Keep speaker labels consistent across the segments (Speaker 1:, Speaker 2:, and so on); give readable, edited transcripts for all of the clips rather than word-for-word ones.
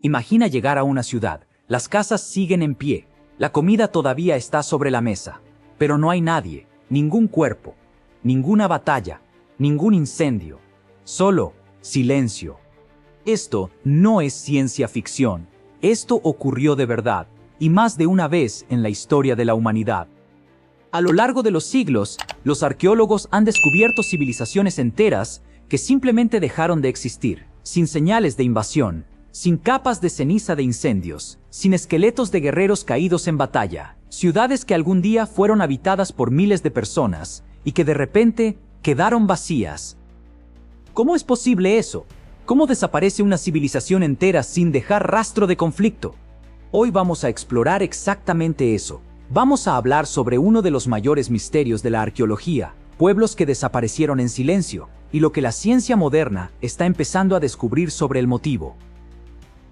Speaker 1: Imagina llegar a una ciudad. Las casas siguen en pie. La comida todavía está sobre la mesa. Pero no hay nadie, ningún cuerpo, ninguna batalla, ningún incendio. Solo silencio. Esto no es ciencia ficción. Esto ocurrió de verdad, y más de una vez en la historia de la humanidad. A lo largo de los siglos, los arqueólogos han descubierto civilizaciones enteras que simplemente dejaron de existir, sin señales de invasión, sin capas de ceniza de incendios, sin esqueletos de guerreros caídos en batalla, ciudades que algún día fueron habitadas por miles de personas y que de repente quedaron vacías. ¿Cómo es posible eso? ¿Cómo desaparece una civilización entera sin dejar rastro de conflicto? Hoy vamos a explorar exactamente eso. Vamos a hablar sobre uno de los mayores misterios de la arqueología, pueblos que desaparecieron en silencio, y lo que la ciencia moderna está empezando a descubrir sobre el motivo.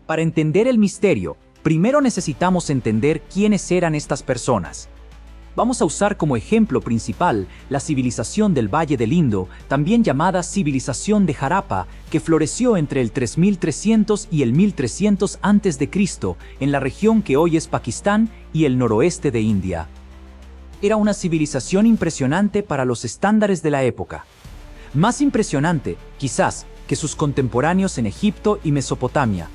Speaker 1: Para entender el misterio, primero necesitamos entender quiénes eran estas personas. Vamos a usar como ejemplo principal la civilización del Valle del Indo, también llamada civilización de Harappa, que floreció entre el 3300 y el 1300 a.C. en la región que hoy es Pakistán y el noroeste de India. Era una civilización impresionante para los estándares de la época. Más impresionante, quizás, que sus contemporáneos en Egipto y Mesopotamia.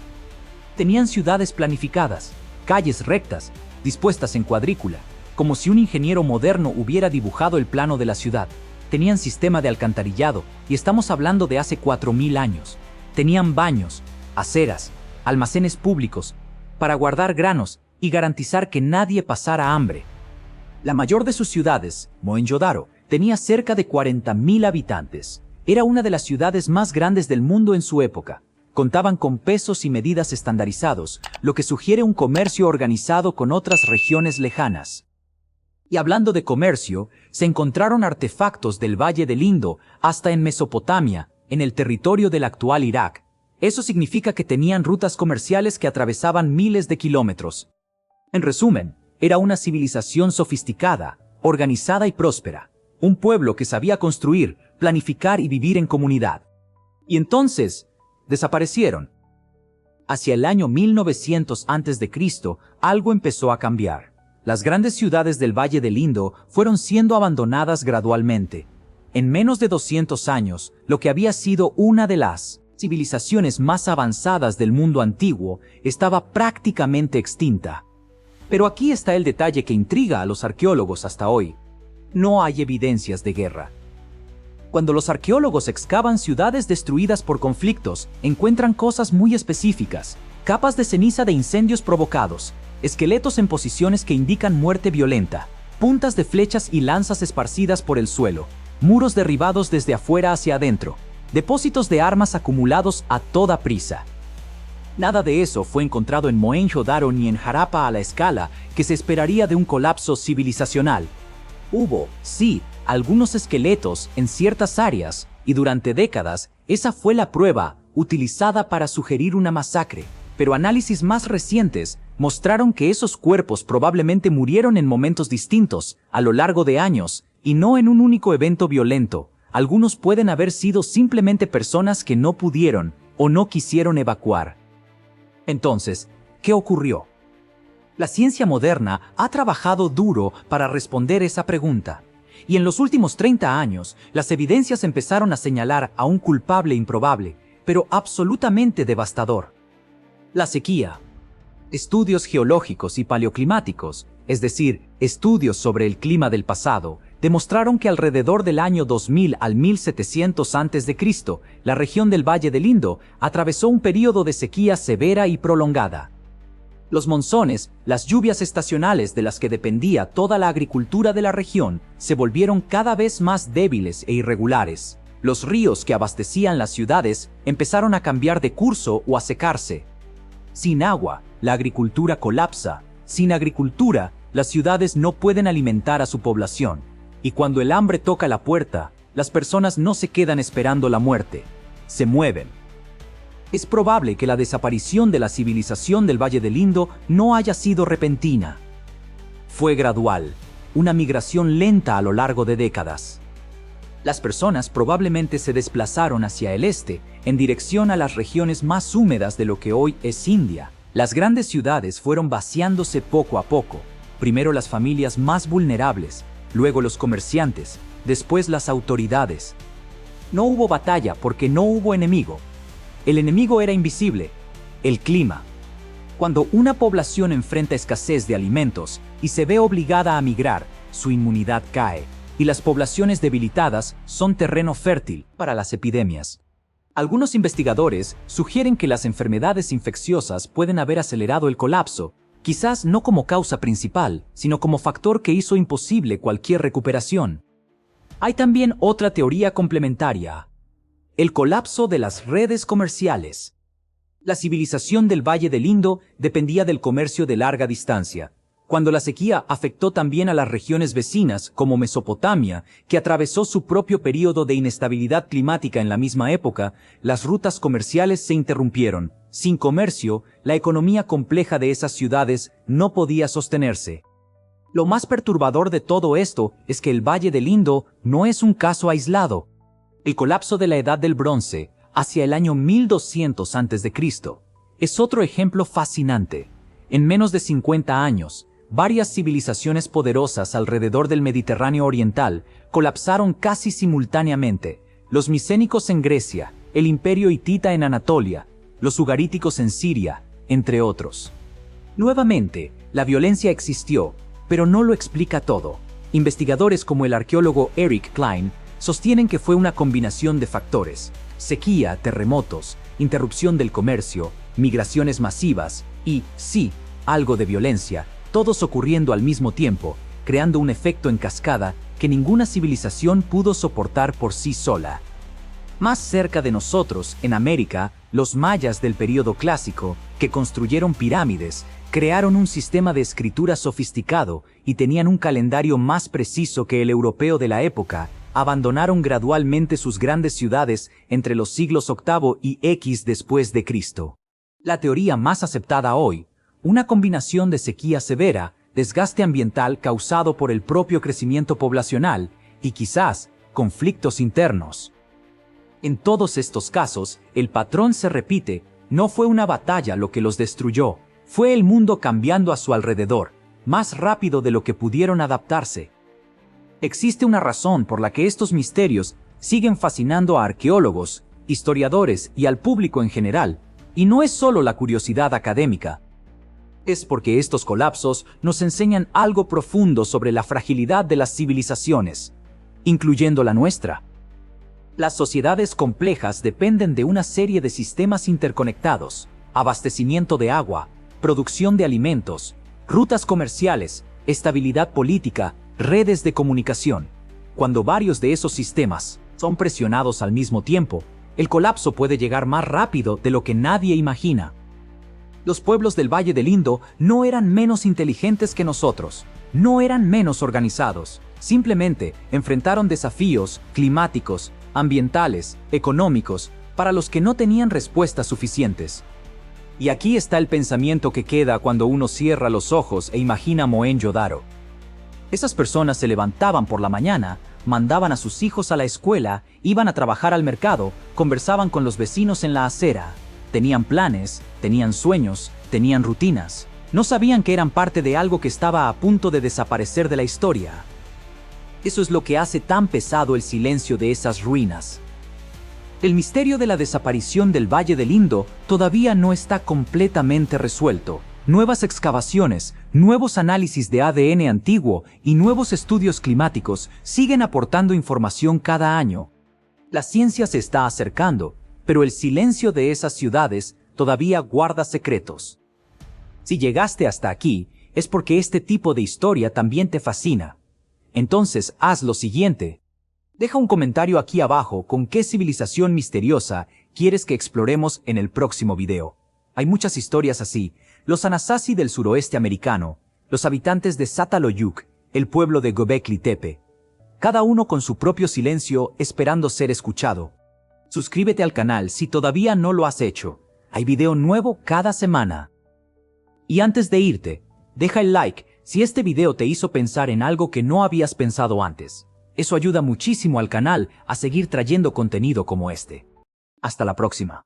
Speaker 1: Tenían ciudades planificadas, calles rectas, dispuestas en cuadrícula, como si un ingeniero moderno hubiera dibujado el plano de la ciudad. Tenían sistema de alcantarillado, y estamos hablando de hace 4000 años. Tenían baños, aceras, almacenes públicos, para guardar granos y garantizar que nadie pasara hambre. La mayor de sus ciudades, Mohenjo-Daro, tenía cerca de 40.000 habitantes. Era una de las ciudades más grandes del mundo en su época. Contaban con pesos y medidas estandarizados, lo que sugiere un comercio organizado con otras regiones lejanas. Y hablando de comercio, se encontraron artefactos del Valle del Indo hasta en Mesopotamia, en el territorio del actual Irak. Eso significa que tenían rutas comerciales que atravesaban miles de kilómetros. En resumen, era una civilización sofisticada, organizada y próspera. Un pueblo que sabía construir, planificar y vivir en comunidad. Y entonces, desaparecieron. Hacia el año 1900 a.C., algo empezó a cambiar. Las grandes ciudades del Valle del Indo fueron siendo abandonadas gradualmente. En menos de 200 años, lo que había sido una de las civilizaciones más avanzadas del mundo antiguo estaba prácticamente extinta. Pero aquí está el detalle que intriga a los arqueólogos hasta hoy. No hay evidencias de guerra. Cuando los arqueólogos excavan ciudades destruidas por conflictos, encuentran cosas muy específicas: capas de ceniza de incendios provocados, esqueletos en posiciones que indican muerte violenta, puntas de flechas y lanzas esparcidas por el suelo, muros derribados desde afuera hacia adentro, depósitos de armas acumulados a toda prisa. Nada de eso fue encontrado en Mohenjo-Daro ni en Harappa a la escala que se esperaría de un colapso civilizacional. Hubo, sí, algunos esqueletos en ciertas áreas, y durante décadas esa fue la prueba utilizada para sugerir una masacre, pero análisis más recientes mostraron que esos cuerpos probablemente murieron en momentos distintos, a lo largo de años, y no en un único evento violento. Algunos pueden haber sido simplemente personas que no pudieron o no quisieron evacuar. Entonces, ¿qué ocurrió? La ciencia moderna ha trabajado duro para responder esa pregunta. Y en los últimos 30 años, las evidencias empezaron a señalar a un culpable improbable, pero absolutamente devastador: la sequía. Estudios geológicos y paleoclimáticos, es decir, estudios sobre el clima del pasado, demostraron que alrededor del año 2000 al 1700 a.C., la región del Valle del Indo atravesó un período de sequía severa y prolongada. Los monzones, las lluvias estacionales de las que dependía toda la agricultura de la región, se volvieron cada vez más débiles e irregulares. Los ríos que abastecían las ciudades empezaron a cambiar de curso o a secarse. Sin agua, la agricultura colapsa. Sin agricultura, las ciudades no pueden alimentar a su población. Y cuando el hambre toca la puerta, las personas no se quedan esperando la muerte. Se mueven. Es probable que la desaparición de la civilización del Valle del Indo no haya sido repentina. Fue gradual, una migración lenta a lo largo de décadas. Las personas probablemente se desplazaron hacia el este, en dirección a las regiones más húmedas de lo que hoy es India. Las grandes ciudades fueron vaciándose poco a poco. Primero las familias más vulnerables, luego los comerciantes, después las autoridades. No hubo batalla porque no hubo enemigo. El enemigo era invisible, el clima. Cuando una población enfrenta escasez de alimentos y se ve obligada a migrar, su inmunidad cae, y las poblaciones debilitadas son terreno fértil para las epidemias. Algunos investigadores sugieren que las enfermedades infecciosas pueden haber acelerado el colapso, quizás no como causa principal, sino como factor que hizo imposible cualquier recuperación. Hay también otra teoría complementaria: el colapso de las redes comerciales. La civilización del Valle del Indo dependía del comercio de larga distancia. Cuando la sequía afectó también a las regiones vecinas, como Mesopotamia, que atravesó su propio periodo de inestabilidad climática en la misma época, las rutas comerciales se interrumpieron. Sin comercio, la economía compleja de esas ciudades no podía sostenerse. Lo más perturbador de todo esto es que el Valle del Indo no es un caso aislado. El colapso de la Edad del Bronce, hacia el año 1200 a.C., es otro ejemplo fascinante. En menos de 50 años, varias civilizaciones poderosas alrededor del Mediterráneo oriental colapsaron casi simultáneamente: los micénicos en Grecia, el imperio hitita en Anatolia, los ugaríticos en Siria, entre otros. Nuevamente, la violencia existió, pero no lo explica todo. Investigadores como el arqueólogo Eric Klein sostienen que fue una combinación de factores: sequía, terremotos, interrupción del comercio, migraciones masivas y, sí, algo de violencia, todos ocurriendo al mismo tiempo, creando un efecto en cascada que ninguna civilización pudo soportar por sí sola. Más cerca de nosotros, en América, los mayas del período clásico, que construyeron pirámides, crearon un sistema de escritura sofisticado y tenían un calendario más preciso que el europeo de la época, abandonaron gradualmente sus grandes ciudades entre los siglos VIII y X después de Cristo. La teoría más aceptada hoy: una combinación de sequía severa, desgaste ambiental causado por el propio crecimiento poblacional y quizás conflictos internos. En todos estos casos, el patrón se repite: no fue una batalla lo que los destruyó, fue el mundo cambiando a su alrededor, más rápido de lo que pudieron adaptarse. Existe una razón por la que estos misterios siguen fascinando a arqueólogos, historiadores y al público en general, y no es solo la curiosidad académica. Es porque estos colapsos nos enseñan algo profundo sobre la fragilidad de las civilizaciones, incluyendo la nuestra. Las sociedades complejas dependen de una serie de sistemas interconectados: abastecimiento de agua, producción de alimentos, rutas comerciales, estabilidad política, redes de comunicación. Cuando varios de esos sistemas son presionados al mismo tiempo, el colapso puede llegar más rápido de lo que nadie imagina. Los pueblos del Valle del Indo no eran menos inteligentes que nosotros, no eran menos organizados, simplemente enfrentaron desafíos climáticos, ambientales, económicos, para los que no tenían respuestas suficientes. Y aquí está el pensamiento que queda cuando uno cierra los ojos e imagina Mohenjo-Daro. Esas personas se levantaban por la mañana, mandaban a sus hijos a la escuela, iban a trabajar al mercado, conversaban con los vecinos en la acera. Tenían planes, tenían sueños, tenían rutinas. No sabían que eran parte de algo que estaba a punto de desaparecer de la historia. Eso es lo que hace tan pesado el silencio de esas ruinas. El misterio de la desaparición del Valle del Indo todavía no está completamente resuelto. Nuevas excavaciones, nuevos análisis de ADN antiguo y nuevos estudios climáticos siguen aportando información cada año. La ciencia se está acercando, pero el silencio de esas ciudades todavía guarda secretos. Si llegaste hasta aquí, es porque este tipo de historia también te fascina. Entonces haz lo siguiente. Deja un comentario aquí abajo con qué civilización misteriosa quieres que exploremos en el próximo video. Hay muchas historias así: los Anasazi del suroeste americano, los habitantes de Çatalhöyük, el pueblo de Göbekli Tepe. Cada uno con su propio silencio esperando ser escuchado. Suscríbete al canal si todavía no lo has hecho. Hay video nuevo cada semana. Y antes de irte, deja el like si este video te hizo pensar en algo que no habías pensado antes. Eso ayuda muchísimo al canal a seguir trayendo contenido como este. Hasta la próxima.